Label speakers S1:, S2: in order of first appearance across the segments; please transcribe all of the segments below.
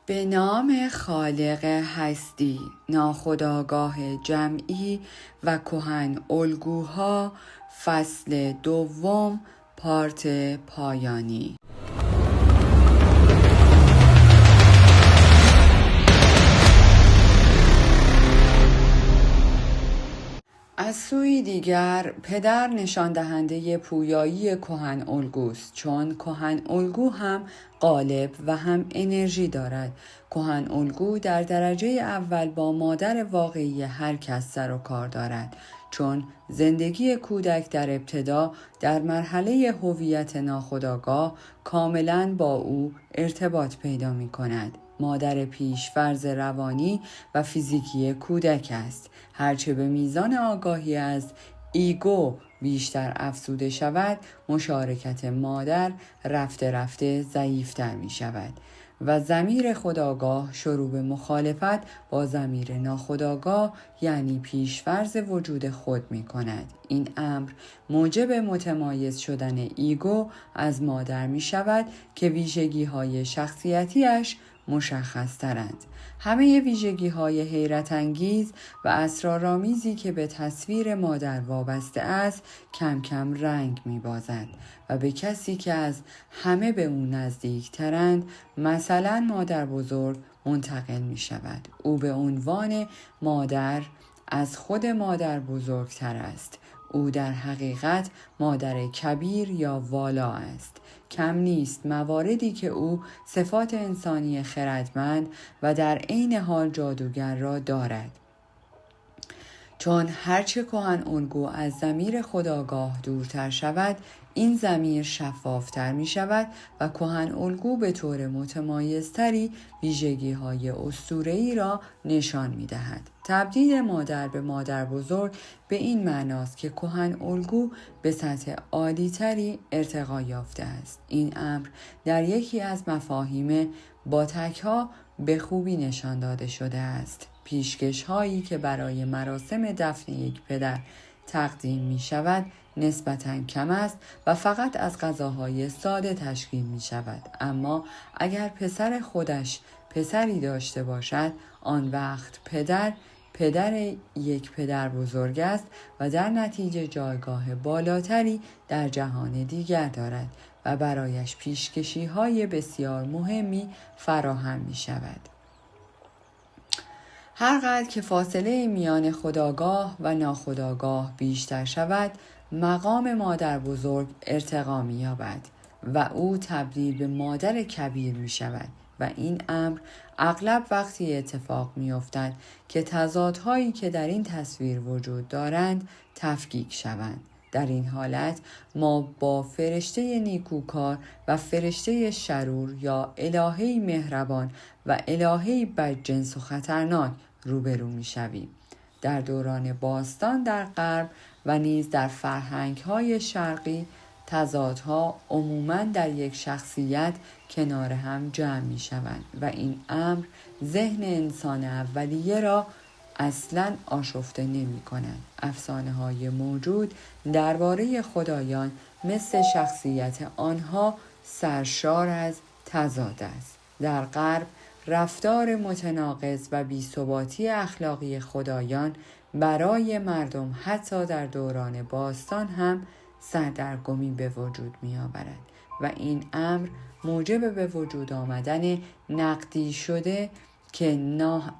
S1: به نام خالق هستی، ناخودآگاه جمعی و کهن الگوها، فصل دوم، پارت پایانی. از سوی دیگر پدر نشان دهنده پویایی کهن الگوست، چون کهن الگو هم قالب و هم انرژی دارد. کهن الگو در درجه اول با مادر واقعی هر کس سر و کار دارد، چون زندگی کودک در ابتدا در مرحله هویت ناخودآگاه کاملاً با او ارتباط پیدا می کند. مادر پیش‌فرض روانی و فیزیکی کودک است. هرچه به میزان آگاهی از ایگو بیشتر افزوده شود، مشارکت مادر رفته رفته ضعیفتر می شود و ضمیر خودآگاه شروع به مخالفت با ضمیر ناخودآگاه یعنی پیش‌فرض وجود خود می کند. این امر موجب متمایز شدن ایگو از مادر می شود که ویژگی های شخصیتیش مشخص ترند. همه ویژگی های حیرت انگیز و اسرارآمیزی که به تصویر مادر وابسته است کم کم رنگ می بازد و به کسی که از همه به او نزدیک ترند، مثلا مادر بزرگ، منتقل می شود. او به عنوان مادر از خود مادر بزرگتر است. او در حقیقت مادر کبیر یا والا است. کم نیست مواردی که او صفات انسانی خردمند و در عین حال جادوگر را دارد. چون هرچه کهن الگو از ضمیر خودآگاه دورتر شود، این ضمیر شفافتر می شود و کهن الگو به طور متمایزتری ویژگی های اسطوره‌ای را نشان می دهد. تبدیل مادر به مادر بزرگ به این معناست که کهن الگو به سطح عالی‌تری ارتقا یافته است. این امر در یکی از مفاهیم باتک‌ها به خوبی نشان داده شده است. پیشکش هایی که برای مراسم دفن یک پدر تقدیم می شود نسبتاً کم است و فقط از غذاهای ساده تشکیل می شود. اما اگر پسر خودش پسری داشته باشد، آن وقت پدر یک پدر بزرگ است و در نتیجه جایگاه بالاتری در جهان دیگر دارد و برایش پیشکشی های بسیار مهمی فراهم می شود. هر قدر که فاصله میان خودآگاه و ناخودآگاه بیشتر شود، مقام مادر بزرگ ارتقا می یابد و او تبدیل به مادر کبیر می شود و این امر اغلب وقتی اتفاق می افتد که تضادهایی که در این تصویر وجود دارند تفکیک شوند. در این حالت ما با فرشته نیکوکار و فرشته شرور یا الهه‌ای مهربان و الهه‌ای بدجنس و خطرناک روبرو می شویم. در دوران باستان در غرب و نیز در فرهنگ‌های شرقی، تضادها عموماً در یک شخصیت کنار هم جمع می شوند و این امر ذهن انسان اولیه را اصلاً آشفته نمی کند. افسانه های موجود درباره خدایان مثل شخصیت آنها سرشار از تضاد است. در غرب رفتار متناقض و بی‌ثباتی اخلاقی خدایان برای مردم حتی در دوران باستان هم سردرگمی به وجود می آورد و این امر موجب به وجود آمدن نقدی شده که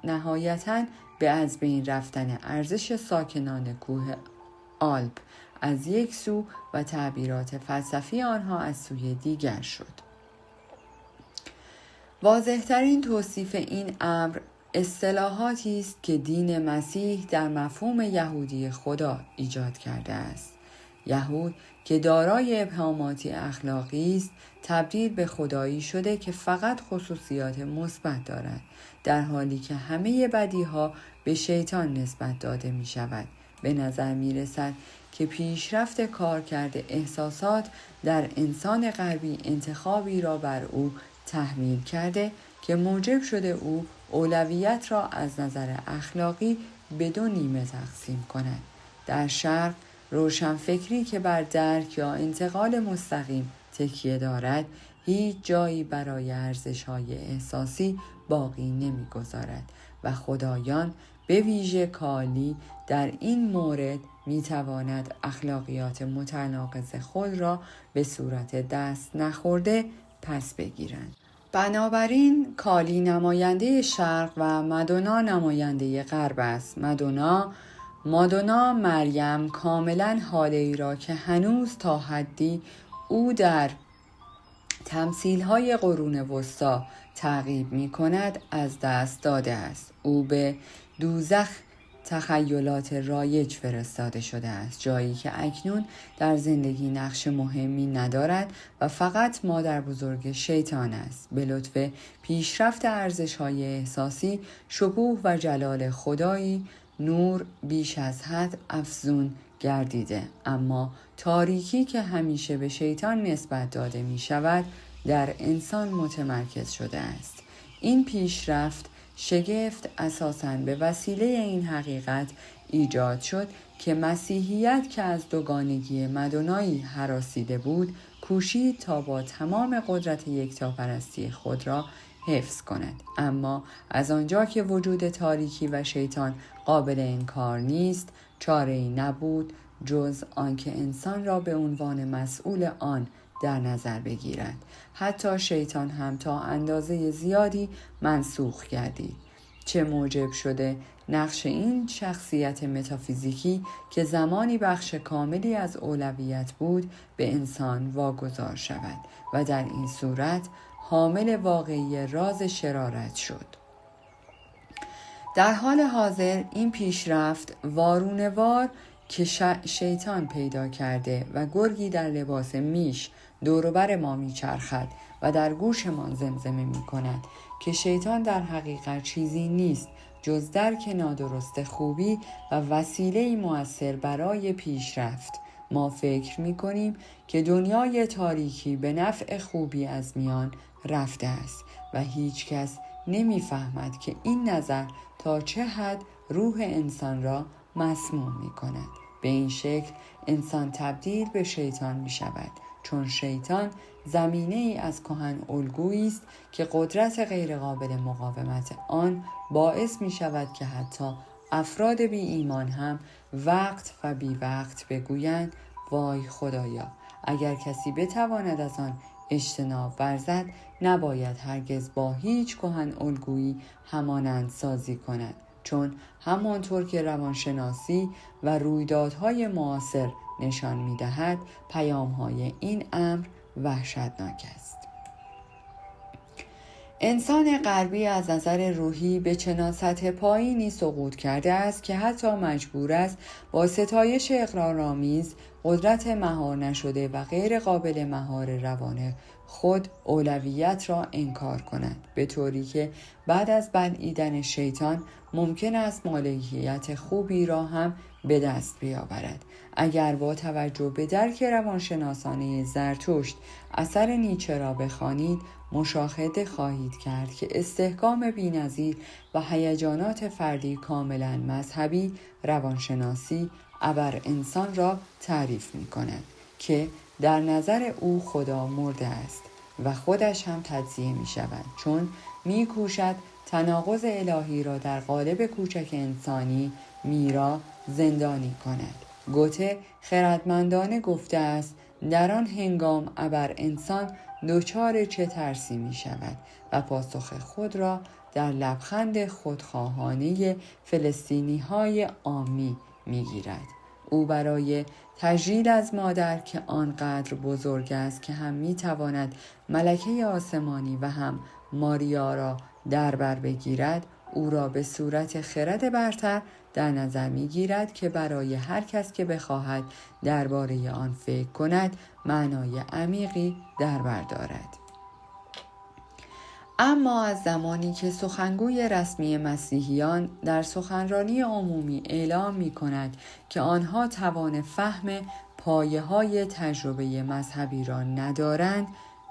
S1: نهایتاً به از بین رفتن ارزش ساکنان کوه آلپ از یک سو و تعبیرات فلسفی آنها از سوی دیگر شد. واضح‌ترین توصیف این امر اصطلاحاتی است که دین مسیح در مفهوم یهودی خدا ایجاد کرده است. یهود که دارای ابهاماتی اخلاقی است، تبدیل به خدایی شده که فقط خصوصیات مثبت دارد، در حالی که همه بدیها به شیطان نسبت داده می شود. به نظر می رسد که پیشرفت کارکرد احساسات در انسان غربی انتخابی را بر او تحمیل کرده که موجب شده او اولویت را از نظر اخلاقی به دو نیمه تقسیم کند. در شرق روشنفکری که بر درک یا انتقال مستقیم تکیه دارد، هیچ جایی برای ارزش‌های احساسی باقی نمی‌گذارد و خدایان به ویژه کالی در این مورد می‌تواند اخلاقیات متناقض خود را به صورت دست نخورده پس بگیرند. بنابراین کالی نماینده شرق و مادونا نماینده غرب است. مادونا مریم کاملا حاله ای را که هنوز تا حدی او در تمثیل‌های قرون وسطی تعقیب می‌کند از دست داده است. او به دوزخ تخیلات رایج فرستاده شده است، جایی که اکنون در زندگی نقش مهمی ندارد و فقط مادر بزرگ شیطان است. به لطف پیشرفت ارزش‌های احساسی، شکوه و جلال خدایی نور بیش از حد افزون گردیده، اما تاریکی که همیشه به شیطان نسبت داده می شود در انسان متمرکز شده است. این پیشرفت شگفت اساساً به وسیله این حقیقت ایجاد شد که مسیحیت که از دوگانگی مادونایی هراسیده بود کوشید تا با تمام قدرت یکتاپرستی خود را حفظ کند، اما از آنجا که وجود تاریکی و شیطان قابل انکار نیست، چاره‌ای نبود جز آنکه انسان را به عنوان مسئول آن در نظر بگیرد. حتی شیطان هم تا اندازه زیادی منسوخ گردید، چه موجب شده نقش این شخصیت متافیزیکی که زمانی بخش کاملی از اولویت بود به انسان واگذار شود و در این صورت حامل واقعی راز شرارت شد. در حال حاضر این پیشرفت وارونه‌وار که شیطان پیدا کرده و گرگی در لباس میش دوروبر ما میچرخد و در گوشمان زمزمه میکند که شیطان در حقیقت چیزی نیست جز درک نادرست خوبی و وسیله‌ای مؤثر برای پیشرفت. ما فکر میکنیم که دنیای تاریکی به نفع خوبی از میان رفته است و هیچ کس نمیفهمد که این نظر تا چه حد روح انسان را مسموم می کند. به این شکل انسان تبدیل به شیطان می شود، چون شیطان زمینه ای از کهن الگویی است که قدرت غیرقابل مقاومت آن باعث می شود که حتی افراد بی ایمان هم وقت و بی وقت بگویند وای خدایا، اگر کسی بتواند از آن اجتناب ورزد نباید هرگز با هیچ کهن الگویی همانند سازی کند، چون همانطور که روانشناسی و رویدادهای معاصر نشان می‌دهد پیام‌های این امر وحشتناک است. انسان غربی از نظر روحی به چنان سطح پایینی سقوط کرده است که حتی مجبور است با ستایش اقرارآمیز قدرت مهار نشده و غیر قابل مهار روان خود اولویت را انکار کند، به طوری که بعد از بلعیدن شیطان ممکن است مالکیت خوبی را هم به دست بیاورد. اگر با توجه به درک روانشناسانه زرتشت اثر نیچه را بخوانید، مشاهده خواهید کرد که استحکام بی‌نظیر و هیجانات فردی کاملا مذهبی روانشناسی ابر انسان را تعریف می کند که در نظر او خدا مرده است و خودش هم تجزیه می شود، چون می کوشد تناقض الهی را در قالب کوچک انسانی میرا زندانی کند. گوته خردمندانه گفته است در آن هنگام ابر انسان دچار چه ترسی می شود و پاسخ خود را در لبخند خودخواهانه فلسطینی های عامی می گیرد. او برای تجلیل از مادر که آنقدر بزرگ است که هم می تواند ملکه آسمانی و هم ماریا را در بر بگیرد، او را به صورت خرد برتر در نظر می گیرد که برای هر کس که بخواهد درباره آن فکر کند معنای عمیقی در بر دارد. اما از زمانی که سخنگوی رسمی مسیحیان در سخنرانی عمومی اعلام می کند که آنها توان فهم پایه‌های تجربه مذهبی را ندارند،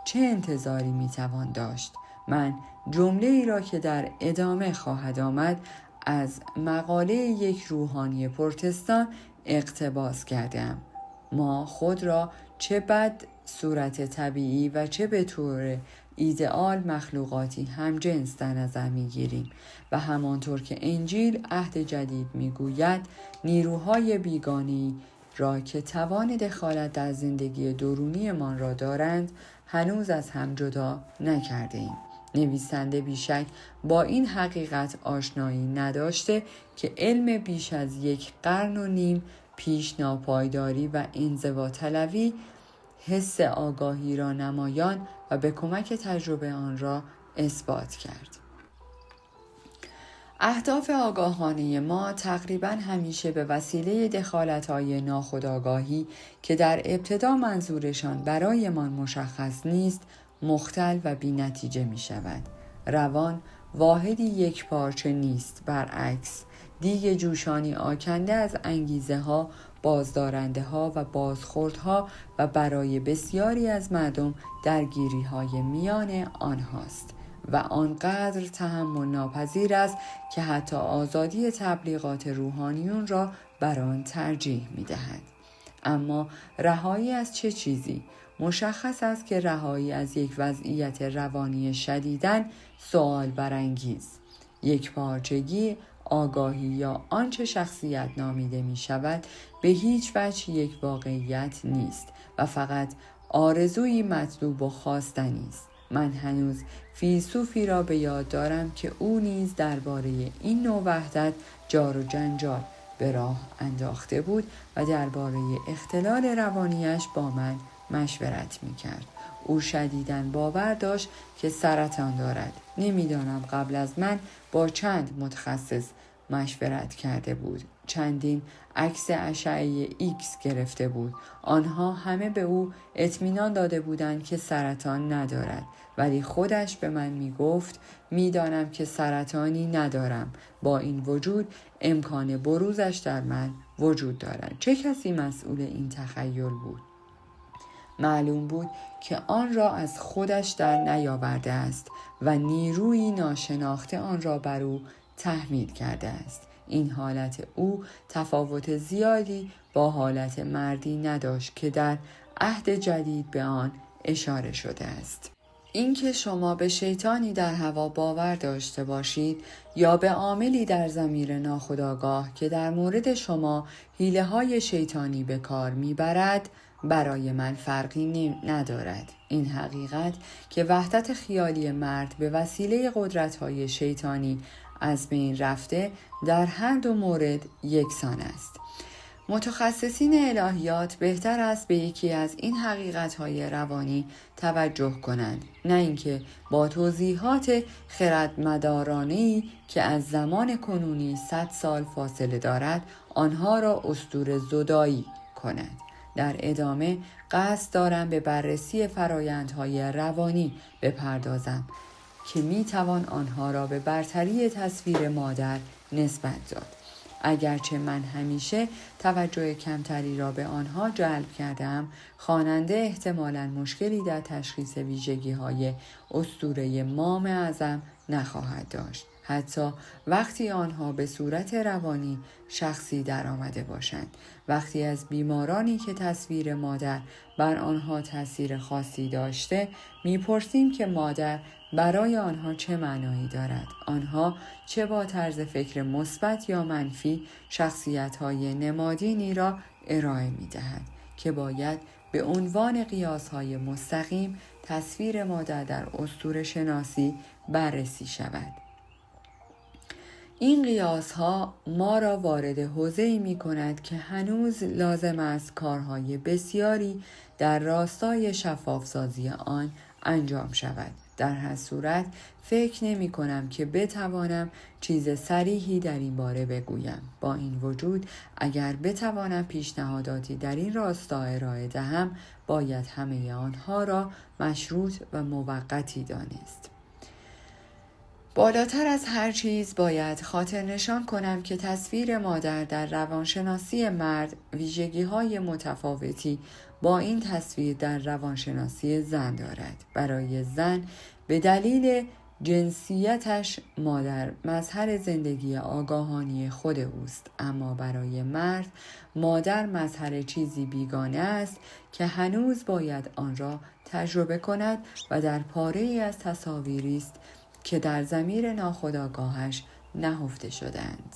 S1: چه انتظاری می توان داشت؟ من جمله ای را که در ادامه خواهد آمد از مقاله یک روحانی پروتستان اقتباس کردم. ما خود را چه بد صورت طبیعی و چه به طور ایدئال مخلوقاتی همجنس در نظر میگیریم و همانطور که انجیل عهد جدید میگوید نیروهای بیگانه‌ای را که توان دخالت در زندگی درونی من را دارند هنوز از هم جدا نکرده ایم. نویسنده بیشک با این حقیقت آشنایی نداشته که علم بیش از 1.5 قرن پیش ناپایداری و انزواطلبی حس آگاهی را نمایان و به کمک تجربه آن را اثبات کرد. اهداف آگاهانه ما تقریباً همیشه به وسیله دخالت‌های ناخودآگاهی که در ابتدا منظورشان برایمان مشخص نیست مختل و بی‌نتیجه می‌شود. روان واحدی یک پارچه نیست، برعکس دیگ جوشانی آکنده از انگیزه‌ها، بازدارنده‌ها و بازخوردها و برای بسیاری از مردم درگیری‌های میان آنهاست و آنقدر تحمل ناپذیر است که حتی آزادی تبلیغات روحانیون را بر آن ترجیح می‌دهد. اما رهایی از چه چیزی؟ مشخص است که رهایی از یک وضعیت روانی شدیداً سؤال برانگیز. یک پارچگی آگاهی یا آنچه شخصیت نامیده می شود به هیچ وجه یک واقعیت نیست و فقط آرزویی مطلوب و خواستنی است. من هنوز فیلسوفی را به یاد دارم که او نیز درباره این نوع وحدت جار و جنجال به راه انداخته بود و درباره اختلال روانیش با من مشورت می کرد. او شدیداً باور داشت که سرطان دارد. نمیدانم قبل از من با چند متخصص مشورت کرده بود. چندین عکس اشعه ایکس گرفته بود. آنها همه به او اطمینان داده بودند که سرطان ندارد، ولی خودش به من می گفت میدانم که سرطانی ندارم. با این وجود امکان بروزش در من وجود دارد. چه کسی مسئول این تخیل بود؟ معلوم بود که آن را از خودش در نیاورده است و نیروی ناشناخته آن را بر او تحمیل کرده است. این حالت او تفاوت زیادی با حالت مردی نداشت که در عهد جدید به آن اشاره شده است. اینکه شما به شیطانی در هوا باور داشته باشید یا به عاملی در ضمیر ناخودآگاه که در مورد شما حیله‌های شیطانی به کار میبرد برای من فرقی ندارد. این حقیقت که وحدت خیالی مرد به وسیله قدرت‌های شیطانی از بین رفته در هر دو مورد یکسان است. متخصصین الهیات بهتر است به یکی از این حقیقت‌های روانی توجه کنند، نه اینکه با توضیحات خردمدارانه‌ای که از زمان کنونی 100 سال فاصله دارد آنها را اسطوره زدایی کنند. در ادامه قصد دارم به بررسی فرایندهای روانی بپردازم که میتوان آنها را به برتری تصویر مادر نسبت داد. اگرچه من همیشه توجه کمتری را به آنها جلب کردم، خواننده احتمالاً مشکلی در تشخیص ویژگی‌های اسطوره مام اعظم نخواهد داشت، حتی وقتی آنها به صورت روانی شخصی در آمده باشند. وقتی از بیمارانی که تصویر مادر بر آنها تأثیر خاصی داشته میپرسیم که مادر برای آنها چه معنایی دارد، آنها چه با طرز فکر مثبت یا منفی شخصیت‌های نمادینی را ارائه می‌دهد که باید به عنوان قیاس‌های مستقیم تصویر مادر در اسطوره شناسی بررسی شود. این قیاس‌ها ما را وارد حوزه‌ای می‌کند که هنوز لازم است کارهای بسیاری در راستای شفاف‌سازی آن انجام شود. در هر صورت فکر نمی کنم که بتوانم چیز صریحی در این باره بگویم. با این وجود اگر بتوانم پیشنهاداتی در این راستا ارائه دهم باید همه آنها را مشروط و موقتی دانست. بالاتر از هر چیز باید خاطر نشان کنم که تصویر مادر در روانشناسی مرد ویژگی‌های متفاوتی با این تصویر در روانشناسی زن دارد. برای زن به دلیل جنسیتش مادر مظهر زندگی آگاهانی خود اوست، اما برای مرد مادر مظهر چیزی بیگانه است که هنوز باید آن را تجربه کند و در پاره‌ای از تصاویری است که در ضمیر ناخودآگاهش نهفته شدند.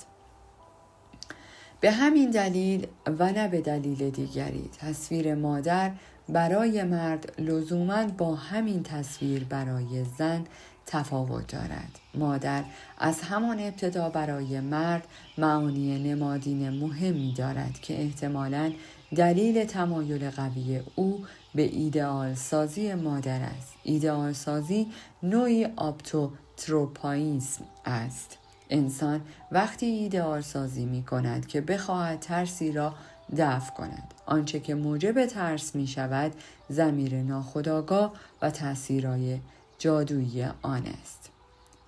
S1: به همین دلیل و نه به دلیل دیگری تصویر مادر برای مرد لزوماً با همین تصویر برای زن تفاوت دارد. مادر از همان ابتدا برای مرد معانی نمادین مهمی دارد که احتمالاً دلیل تمایل قوی او به ایدئال سازی مادر است. ایدئال سازی نوعی آپتوتروپایسم است. انسان وقتی ایدئال سازی می کند که بخواهد ترسی را دفع کند. آنچه که موجب ترس می شود ضمیر ناخودآگاه و تأثیرهای جادویی آن است.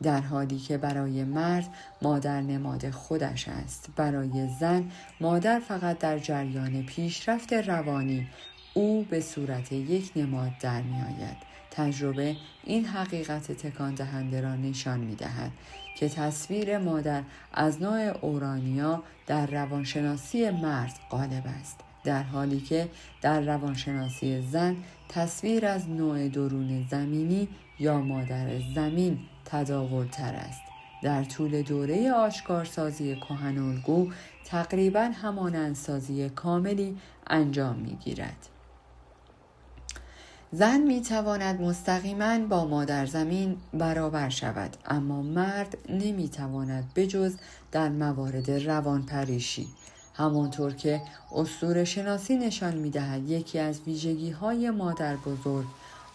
S1: در حالی که برای مرد مادر نماد خودش است، برای زن مادر فقط در جریان پیشرفت روانی او به صورت یک نماد در می آید. تجربه این حقیقت تکان دهنده را نشان می دهد که تصویر مادر از نوع اورانیا در روانشناسی مرد غالب است، در حالی که در روانشناسی زن تصویر از نوع درون زمینی یا مادر زمین تداولتر است. در طول دوره آشکارسازی کهن‌الگو تقریباً همانندسازی کاملی انجام می‌گیرد. زن می‌تواند مستقیماً با مادر زمین برابر شود، اما مرد نمی‌تواند بجز در موارد روانپریشی. همانطور که اسطوره شناسی نشان می‌دهد یکی از ویژگی‌های مادر بزرگ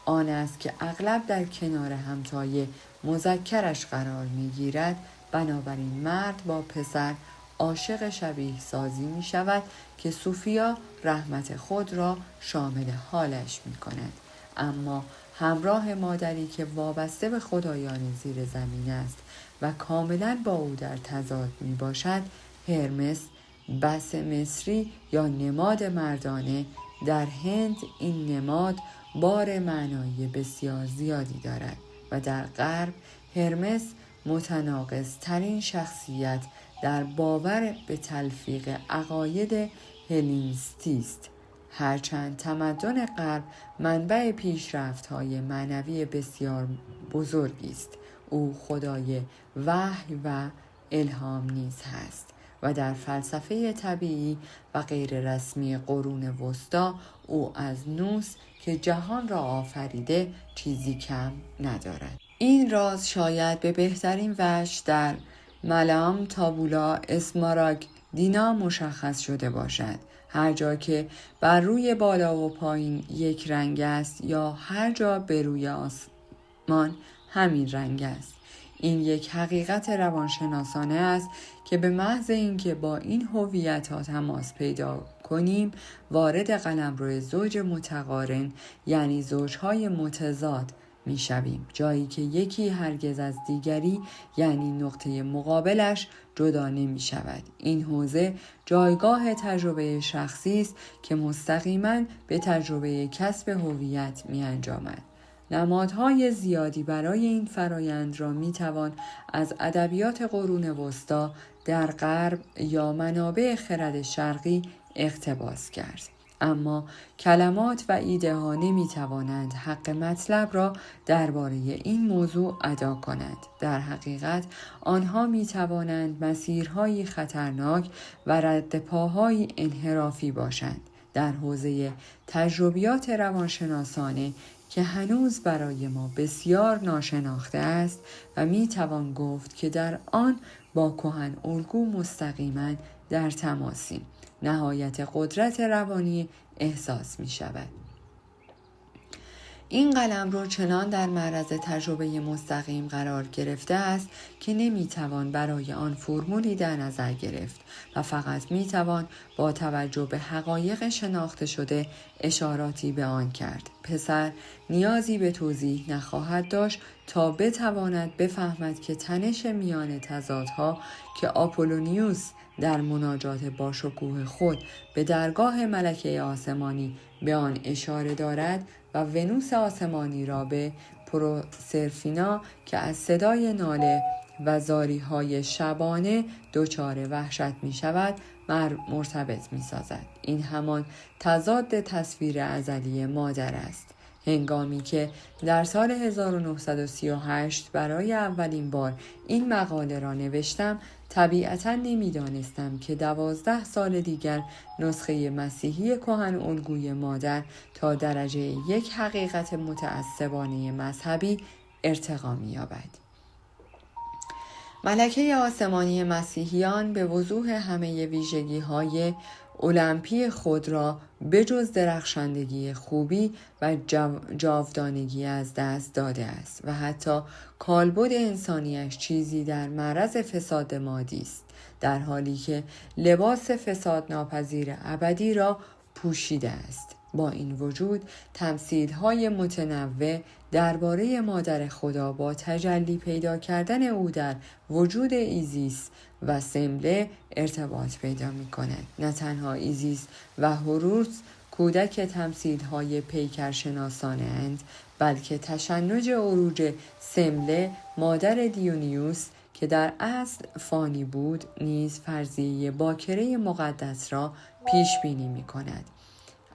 S1: آن است که اغلب در کنار همتای مذکرش قرار می‌گیرد، بنابراین مرد با پسر عاشق شبیه سازی می شود که سوفیا رحمت خود را شامل حالش می کند. اما همراه مادری که وابسته به خدایان زیر زمین است و کاملا با او در تضاد می باشد، هرمس، بس مصری یا نماد مردانه، در هند این نماد بار معنایی بسیار زیادی دارد و در غرب هرمس متناقض ترین شخصیت در باور به تلفیق عقاید هلینیستی است. هرچند تمدن غرب منبع پیشرفت‌های معنوی بسیار بزرگی است، او خدای وحی و الهام نیز هست و در فلسفه طبیعی و غیر رسمی قرون وسطی او از نوس که جهان را آفریده چیزی کم ندارد. این راز شاید به بهترین وجه در ملام تابولا اسماراگدینا مشخص شده باشد. هر جا که بر روی بالا و پایین یک رنگ است یا هر جا به روی آسمان همین رنگ است. این یک حقیقت روانشناسانه است که به محض اینکه با این هویت‌ها تماس پیدا کنیم وارد قلمرو زوج متقارن یعنی زوجهای متضاد می شویم، جایی که یکی هرگز از دیگری یعنی نقطه مقابلش جدا نمی شود. این حوزه جایگاه تجربه شخصی است که مستقیما به تجربه کسب هویت می انجامد. نمادهای زیادی برای این فرایند را می توان از ادبیات قرون وسطی در غرب یا منابع خرد شرقی اقتباس کرد، اما کلمات و ایده ها نمی توانند حق مطلب را درباره این موضوع ادا کنند. در حقیقت آنها می توانند مسیرهایی خطرناک و ردپاهایی انحرافی باشند در حوزه تجربیات روانشناسانه که هنوز برای ما بسیار ناشناخته است و می توان گفت که در آن با کهن الگو مستقیما در تماسیم. نهایت قدرت روانی احساس می شود. این قلمرو چنان در معرض تجربه مستقیم قرار گرفته است که نمیتوان برای آن فرمولی در نظر گرفت و فقط میتوان با توجه به حقایق شناخته شده اشاراتی به آن کرد. پسر نیازی به توضیح نخواهد داشت تا بتواند بفهمد که تنش میان تضادها که آپولونیوس در مناجات با شکوه خود به درگاه ملکه آسمانی به آن اشاره دارد و ونوس آسمانی را به پروسرفینا که از صدای ناله و زاریهای شبانه دچار وحشت می شود مرتبط می سازد. این همان تضاد تصویر ازلی مادر است. هنگامی که در سال 1938 برای اولین بار این مقاله را نوشتم، طبیعتاً نمی‌دانستم که 12 سال دیگر نسخه مسیحی کهن الگوی مادر تا درجه یک حقیقت متعصبانه مذهبی ارتقا می‌یابد. ملکه آسمانی مسیحیان به وضوح همه ویژگی‌های المپی خود را بجز درخشندگی، خوبی و جاودانگی از دست داده است و حتی کالبد انسانیش چیزی در معرض فساد مادی است، در حالی که لباس فساد ناپذیر ابدی را پوشیده است. با این وجود تمثیل‌های متنوع درباره مادر خدا با تجلی پیدا کردن او در وجود ایزیس و سمله ارتباط پیدا می‌کند. نه تنها ایزیس و هوروس کودک تمثیل‌های پیکرشناسانه اند، بلکه تشنج عروج سمله مادر دیونیوس که در اصل فانی بود نیز فرضیه باکره مقدس را پیش بینی می‌کند.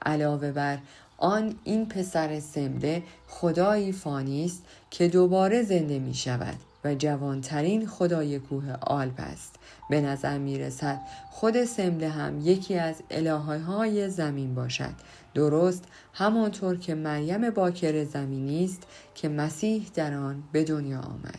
S1: علاوه بر آن این پسر سمله خدایی فانی است که دوباره زنده می شود و جوانترین خدای کوه آلپ است. به نظر می رسد خود سمله هم یکی از الهه‌های زمین باشد، درست همانطور که مریم باکر زمینی است که مسیح در آن به دنیا آمد.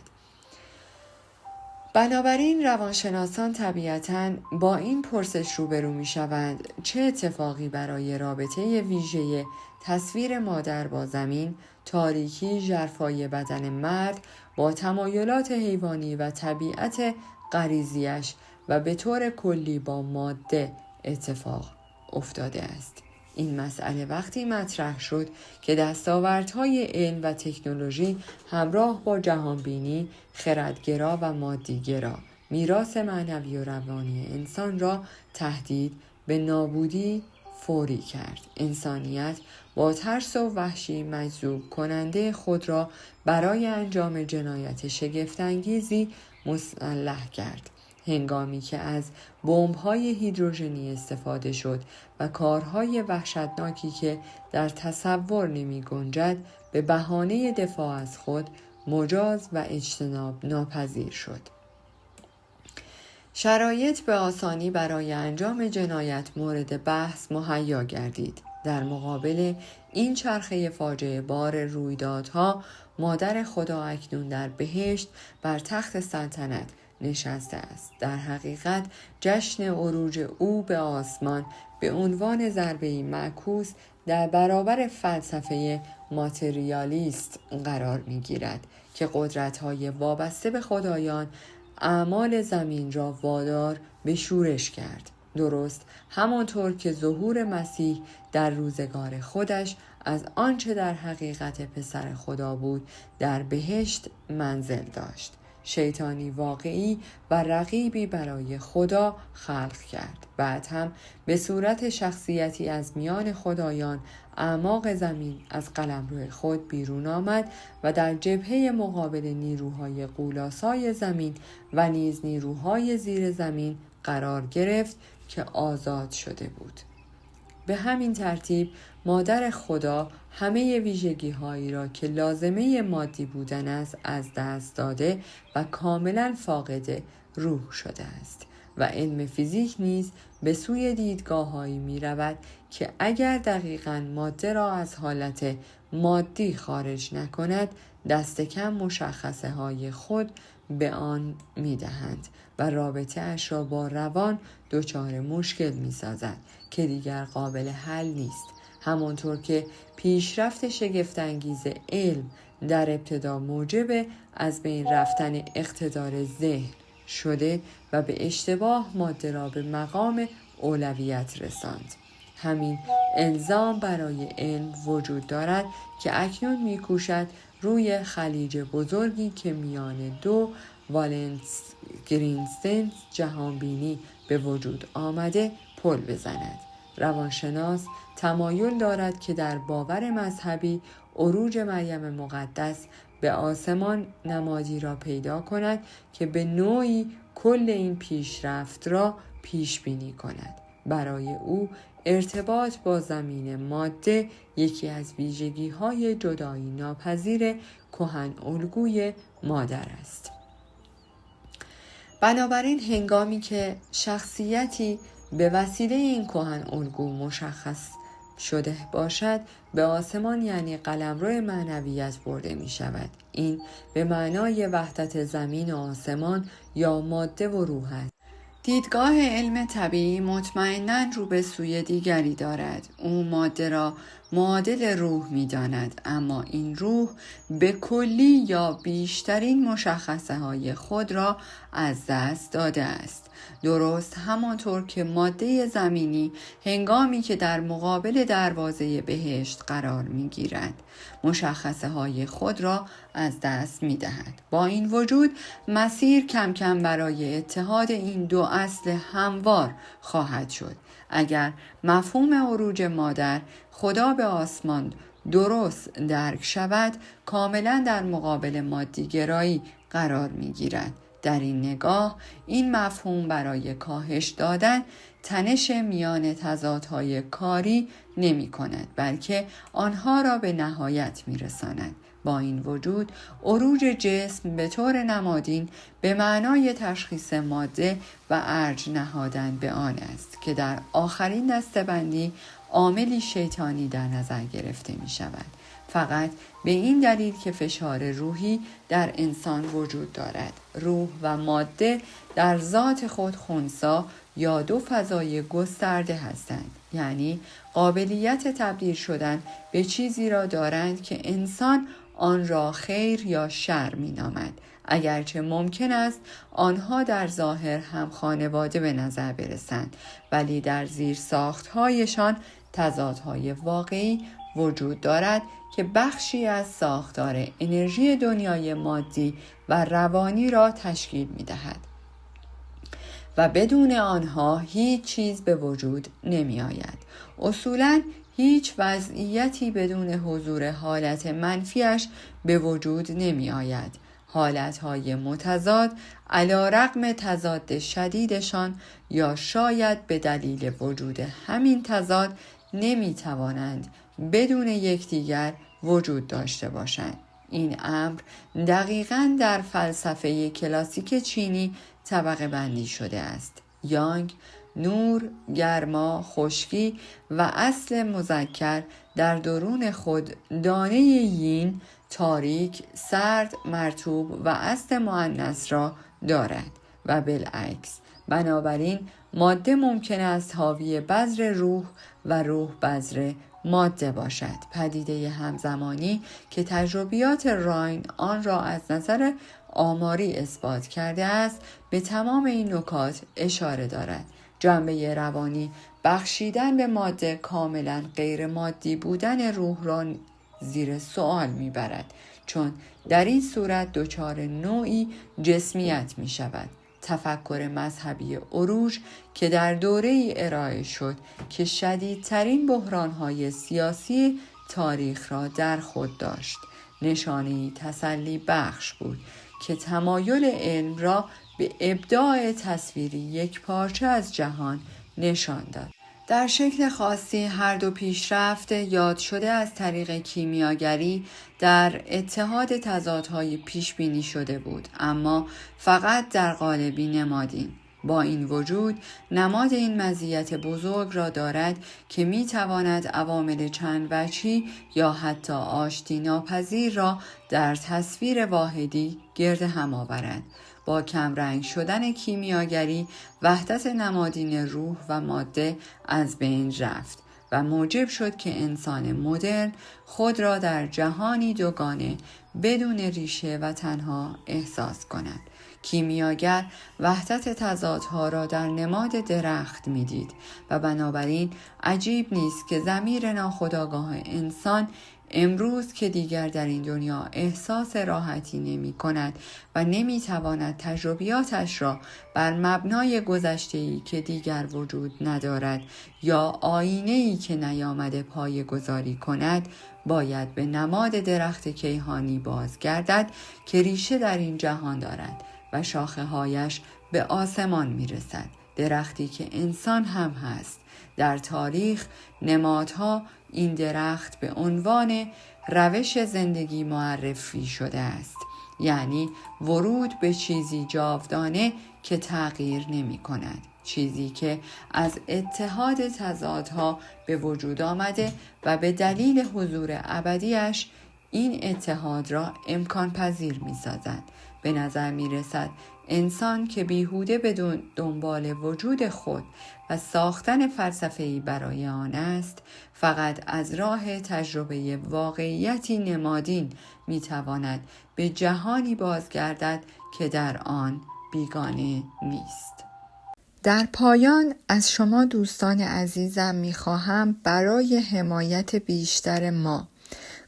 S1: بنابراین روانشناسان طبیعتاً با این پرسش روبرو می شوند: چه اتفاقی برای رابطه ویژه تصویر مادر با زمین، تاریکی ژرفای بدن مرد با تمایلات حیوانی و طبیعت غریزیش و به طور کلی با ماده اتفاق افتاده است؟ این مسئله وقتی مطرح شد که دستاوردهای علم و تکنولوژی همراه با جهانبینی، خردگرا و مادیگرا میراث معنوی و روانی انسان را تهدید به نابودی فوری کرد. انسانیت با ترس و وحشی مجذوب کننده خود را برای انجام جنایت شگفت‌انگیزی مسلح کرد. هنگامی که از بمب‌های هیدروژنی استفاده شد و کارهای وحشتناکی که در تصور نمی گنجد به بهانه دفاع از خود مجاز و اجتناب ناپذیر شد. شرایط به آسانی برای انجام جنایت مورد بحث مهیا گردید. در مقابل این چرخه فاجعه بار رویدادها، مادر خدا اکنون در بهشت بر تخت سلطنت نشسته است. در حقیقت جشن عروج او به آسمان به عنوان ضربه‌ای معکوس در برابر فلسفه ماتریالیست قرار می‌گیرد که قدرت‌های وابسته به خدایان اعمال زمین را وادار به شورش کرد. درست همانطور که ظهور مسیح در روزگار خودش از آنچه در حقیقت پسر خدا بود در بهشت منزل داشت. شیطانی واقعی و رقیبی برای خدا خلق کرد. بعد هم به صورت شخصیتی از میان خدایان اعماق زمین از قلمرو خود بیرون آمد و در جبهه مقابل نیروهای غولاسای زمین و نیز نیروهای زیر زمین قرار گرفت که آزاد شده بود. به همین ترتیب مادر خدا همه ویژگی‌هایی را که لازمه مادی بودن است از دست داده و کاملا فاقد روح شده است و علم فیزیک نیز به سوی دیدگاه‌هایی می‌رود که اگر دقیقاً ماده را از حالت مادی خارج نکند، دست کم مشخصه های خود به آن می‌دهند و رابطه اش را با روان دچار مشکل می‌سازد که دیگر قابل حل نیست. همانطور که پیشرفت شگفت‌انگیز علم در ابتدا موجب از بین رفتن اقتدار ذهن شده و به اشتباه ماده را به مقام اولویت رساند، همین الزام برای علم وجود دارد که اکنون می‌کوشد روی خلیج بزرگی که میان دو والنس گرینسنس جهانبینی به وجود آمده پل بزند. روانشناس تمایل دارد که در باور مذهبی عروج مریم مقدس به آسمان نمادی را پیدا کند که به نوعی کل این پیشرفت را پیش بینی کند. برای او ارتباط با زمین ماده یکی از ویژگی‌های جدایی ناپذیر کهن الگوی مادر است. بنابراین هنگامی که شخصیتی به وسیله این کهن الگو مشخص شده باشد، به آسمان یعنی قلمرو معنویت برده می شود. این به معنای وحدت زمین و آسمان یا ماده و روح است. دیدگاه علم طبیعی مطمئناً رو به سوی دیگری دارد. او ماده را معادل روح می داند، اما این روح به کلی یا بیشترین مشخصه های خود را از دست داده است. درست همانطور که ماده زمینی هنگامی که در مقابل دروازه بهشت قرار می گیرد مشخصه های خود را از دست می دهد. با این وجود مسیر کم کم برای اتحاد این دو اصل هموار خواهد شد. اگر مفهوم عروج مادر خدا به آسمان درست درک شود، کاملا در مقابل مادیگرایی قرار می گیرد. در این نگاه این مفهوم برای کاهش دادن تنش میان تضادهای کاری نمی کند، بلکه آنها را به نهایت می رساند. با این وجود عروج جسم به طور نمادین به معنای تشخیص ماده و ارج نهادن به آن است که در آخرین دسته‌بندی عاملی شیطانی در نظر گرفته می شود. فقط به این دلیل که فشار روحی در انسان وجود دارد. روح و ماده در ذات خود خنثی یا دو فضای گسترده هستند، یعنی قابلیت تبدیل شدن به چیزی را دارند که انسان آن را خیر یا شر می نامد، اگرچه ممکن است آنها در ظاهر هم خانواده به نظر برسند، ولی در زیر ساختهایشان تضادهای واقعی وجود دارد که بخشی از ساختار انرژی دنیای مادی و روانی را تشکیل می دهد و بدون آنها هیچ چیز به وجود نمی آید. اصولاً هیچ وضعیتی بدون حضور حالت منفیش به وجود نمی آید. حالتهای متضاد علی رغم تضاد شدیدشان یا شاید به دلیل وجود همین تضاد نمی توانند بدون یکدیگر وجود داشته باشند. این امر دقیقاً در فلسفه کلاسیک چینی طبقه بندی شده است. یانگ، نور، گرما، خشکی و اصل مذکر در درون خود دانه یین، تاریک، سرد، مرطوب و اصل مؤنث را دارد و بالعکس. بنابراین ماده ممکن است حاوی بذر روح و روح بذر ماده باشد. پدیده همزمانی که تجربیات راین آن را از نظر آماری اثبات کرده است به تمام این نکات اشاره دارد. جنبه روانی بخشیدن به ماده کاملا غیر مادی بودن روح را زیر سوال میبرد، چون در این صورت دچار نوعی جسمیت می شود. تفکر مذهبی عروج که در دوره ارائه شد که شدیدترین بحران‌های سیاسی تاریخ را در خود داشت، نشانه‌ای تسلی بخش بود که تمایل علم را به ابداع تصویری یک پارچه از جهان نشان داد. در شکل خاصی هر دو پیشرفت یاد شده از طریق کیمیاگری در اتحاد تضادهای پیش بینی شده بود، اما فقط در قالبی نمادین. با این وجود نماد این مزیت بزرگ را دارد که می تواند عوامل چند وجهی یا حتی آشتی ناپذیر را در تصویر واحدی گرد هم آورد. با کمرنگ شدن کیمیاگری وحدت نمادین روح و ماده از بین رفت و موجب شد که انسان مدرن خود را در جهانی دوگانه بدون ریشه و تنها احساس کند. کیمیاگر وحدت تضادها را در نماد درخت می‌دید و بنابراین عجیب نیست که ضمیر ناخودآگاه انسان امروز که دیگر در این دنیا احساس راحتی نمی کند و نمی تواند تجربیاتش را بر مبنای گذشته‌ای که دیگر وجود ندارد یا آینه‌ای که نیامده پایه گذاری کند باید به نماد درخت کیهانی بازگردد که ریشه در این جهان دارد و شاخه هایش به آسمان می رسد. درختی که انسان هم هست. در تاریخ نمادها این درخت به عنوان روش زندگی معرفی شده است، یعنی ورود به چیزی جاودانه که تغییر نمی کند، چیزی که از اتحاد تضادها به وجود آمده و به دلیل حضور ابدیش این اتحاد را امکان پذیر می سازد. به نظر می رسد انسان که بیهوده به دنبال وجود خود و ساختن فلسفه‌ای برای آن است، فقط از راه تجربه واقعیتی نمادین می تواند به جهانی بازگردد که در آن بیگانه نیست. در پایان از شما دوستان عزیزم می خواهم برای حمایت بیشتر ما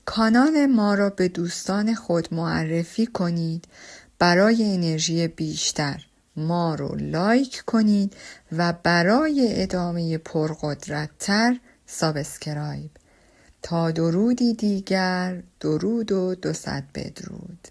S1: کانال ما را به دوستان خود معرفی کنید. برای انرژی بیشتر ما رو لایک کنید و برای ادامه پرقدرت‌تر سابسکرایب. تا درودی دیگر، درود و 200 بدرود.